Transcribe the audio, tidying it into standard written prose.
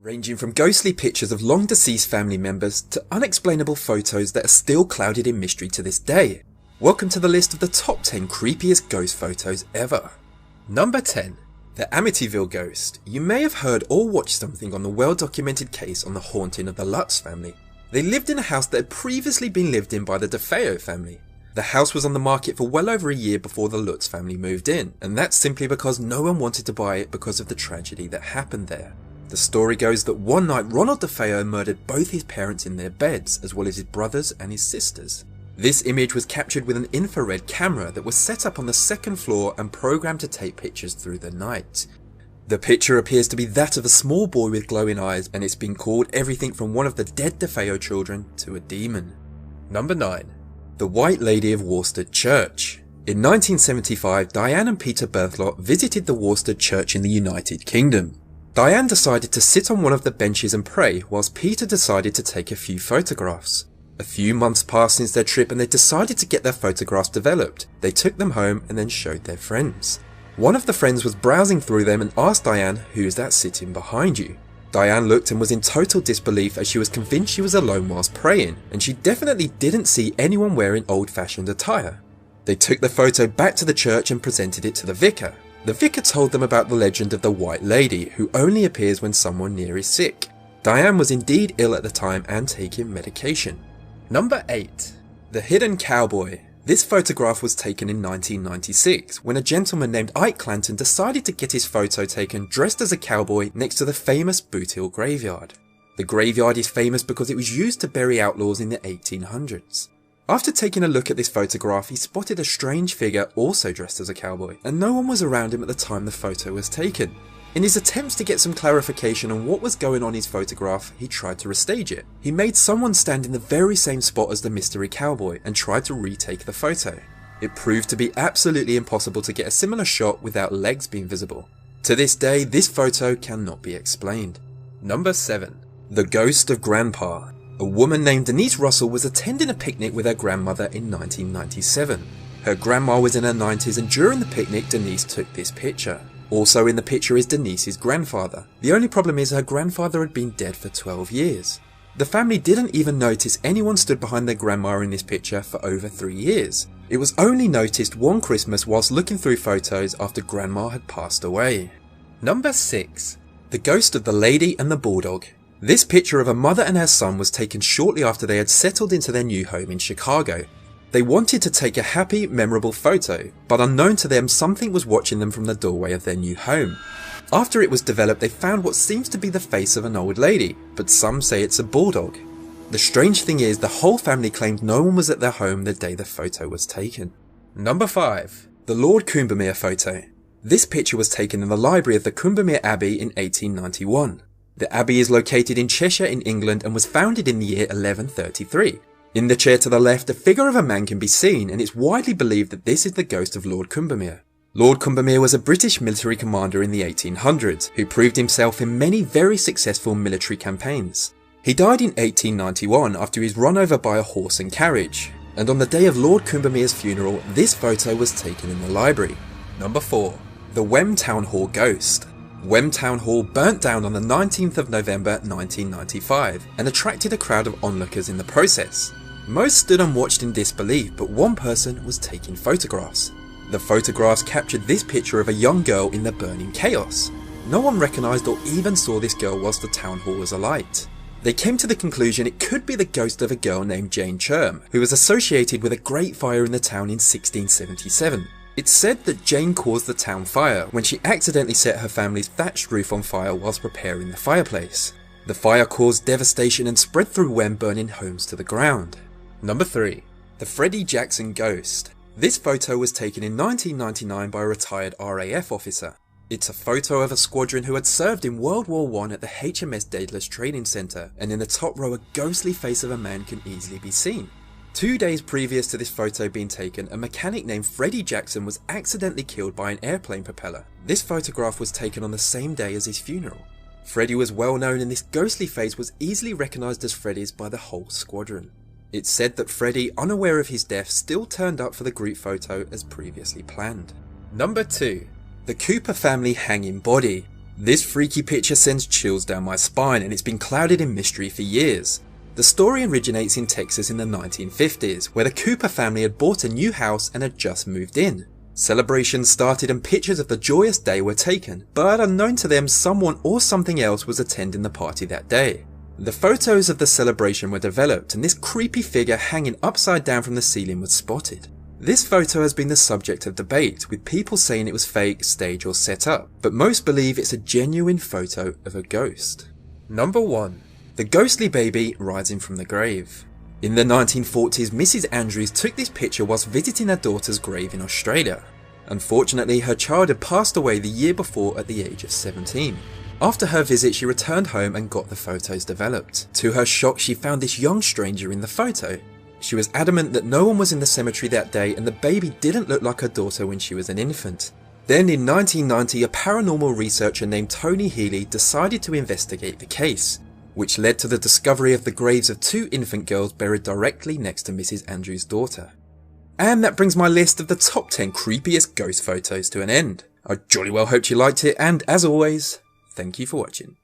ranging from ghostly pictures of long deceased family members to unexplainable photos that are still clouded in mystery to this day. Welcome to the list of the top 10 creepiest ghost photos ever. Number 10. The Amityville Ghost. You may have heard or watched something on the well-documented case on the haunting of the Lutz family. They lived in a house that had previously been lived in by the DeFeo family. The house was on the market for well over a year before the Lutz family moved in, and that's simply because no one wanted to buy it because of the tragedy that happened there. The story goes that one night Ronald DeFeo murdered both his parents in their beds, as well as his brothers and his sisters. This image was captured with an infrared camera that was set up on the second floor and programmed to take pictures through the night. The picture appears to be that of a small boy with glowing eyes, and it's been called everything from one of the dead DeFeo children to a demon. Number 9. The White Lady of Worcester Church. In 1975, Diane and Peter Berthelot visited the Worcester Church in the United Kingdom. Diane decided to sit on one of the benches and pray, whilst Peter decided to take a few photographs. A few months passed since their trip and they decided to get their photographs developed. They took them home and then showed their friends. One of the friends was browsing through them and asked Diane, "Who's that sitting behind you?" Diane looked and was in total disbelief, as she was convinced she was alone whilst praying, and she definitely didn't see anyone wearing old-fashioned attire. They took the photo back to the church and presented it to the vicar. The vicar told them about the legend of the White Lady, who only appears when someone near is sick. Diane was indeed ill at the time and taking medication. Number 8. The Hidden Cowboy. This photograph was taken in 1996, when a gentleman named Ike Clanton decided to get his photo taken dressed as a cowboy next to the famous Boot Hill graveyard. The graveyard is famous because it was used to bury outlaws in the 1800s. After taking a look at this photograph, he spotted a strange figure also dressed as a cowboy, and no one was around him at the time the photo was taken. In his attempts to get some clarification on what was going on in his photograph, he tried to restage it. He made someone stand in the very same spot as the mystery cowboy and tried to retake the photo. It proved to be absolutely impossible to get a similar shot without legs being visible. To this day, this photo cannot be explained. Number 7. The Ghost of Grandpa. A woman named Denise Russell was attending a picnic with her grandmother in 1997. Her grandma was in her 90s, and during the picnic Denise took this picture. Also in the picture is Denise's grandfather. The only problem is her grandfather had been dead for 12 years. The family didn't even notice anyone stood behind their grandma in this picture for over 3 years. It was only noticed one Christmas whilst looking through photos after grandma had passed away. Number 6. The Ghost of the Lady and the Bulldog. This picture of a mother and her son was taken shortly after they had settled into their new home in Chicago. They wanted to take a happy, memorable photo, but unknown to them, something was watching them from the doorway of their new home. After it was developed, they found what seems to be the face of an old lady, but some say it's a bulldog. The strange thing is, the whole family claimed no one was at their home the day the photo was taken. Number 5. The Lord Combermere photo. This picture was taken in the library of the Combermere Abbey in 1891. The abbey is located in Cheshire in England and was founded in the year 1133. In the chair to the left, a figure of a man can be seen, and it's widely believed that this is the ghost of Lord Combermere. Lord Combermere was a British military commander in the 1800s, who proved himself in many very successful military campaigns. He died in 1891 after he was run over by a horse and carriage, and on the day of Lord Combermere's funeral, this photo was taken in the library. Number 4. The Wem Town Hall Ghost. Wem Town Hall burnt down on the 19th of November 1995 and attracted a crowd of onlookers in the process. Most stood and watched in disbelief, but one person was taking photographs. The photographs captured this picture of a young girl in the burning chaos. No one recognised or even saw this girl whilst the town hall was alight. They came to the conclusion it could be the ghost of a girl named Jane Churm, who was associated with a great fire in the town in 1677. It's said that Jane caused the town fire when she accidentally set her family's thatched roof on fire whilst preparing the fireplace. The fire caused devastation and spread through Wem, burning homes to the ground. Number 3. The Freddie Jackson Ghost. This photo was taken in 1999 by a retired RAF officer. It's a photo of a squadron who had served in World War I at the HMS Daedalus Training Centre, and in the top row a ghostly face of a man can easily be seen. 2 days previous to this photo being taken, a mechanic named Freddie Jackson was accidentally killed by an airplane propeller. This photograph was taken on the same day as his funeral. Freddie was well known, and this ghostly face was easily recognised as Freddie's by the whole squadron. It's said that Freddie, unaware of his death, still turned up for the group photo as previously planned. Number 2. The Cooper family hanging body. This freaky picture sends chills down my spine, and it's been clouded in mystery for years. The story originates in Texas in the 1950s, where the Cooper family had bought a new house and had just moved in. Celebrations started and pictures of the joyous day were taken, but unknown to them, someone or something else was attending the party that day. The photos of the celebration were developed, and this creepy figure hanging upside down from the ceiling was spotted. This photo has been the subject of debate, with people saying it was fake, staged or set up, but most believe it's a genuine photo of a ghost. Number 1. The ghostly baby rising from the grave. In the 1940s, Mrs. Andrews took this picture whilst visiting her daughter's grave in Australia. Unfortunately, her child had passed away the year before at the age of 17. After her visit, she returned home and got the photos developed. To her shock, she found this young stranger in the photo. She was adamant that no one was in the cemetery that day and the baby didn't look like her daughter when she was an infant. Then in 1990, a paranormal researcher named Tony Healy decided to investigate the case, which led to the discovery of the graves of 2 infant girls buried directly next to Mrs. Andrews' daughter. And that brings my list of the top 10 creepiest ghost photos to an end. I jolly well hoped you liked it, and as always, thank you for watching.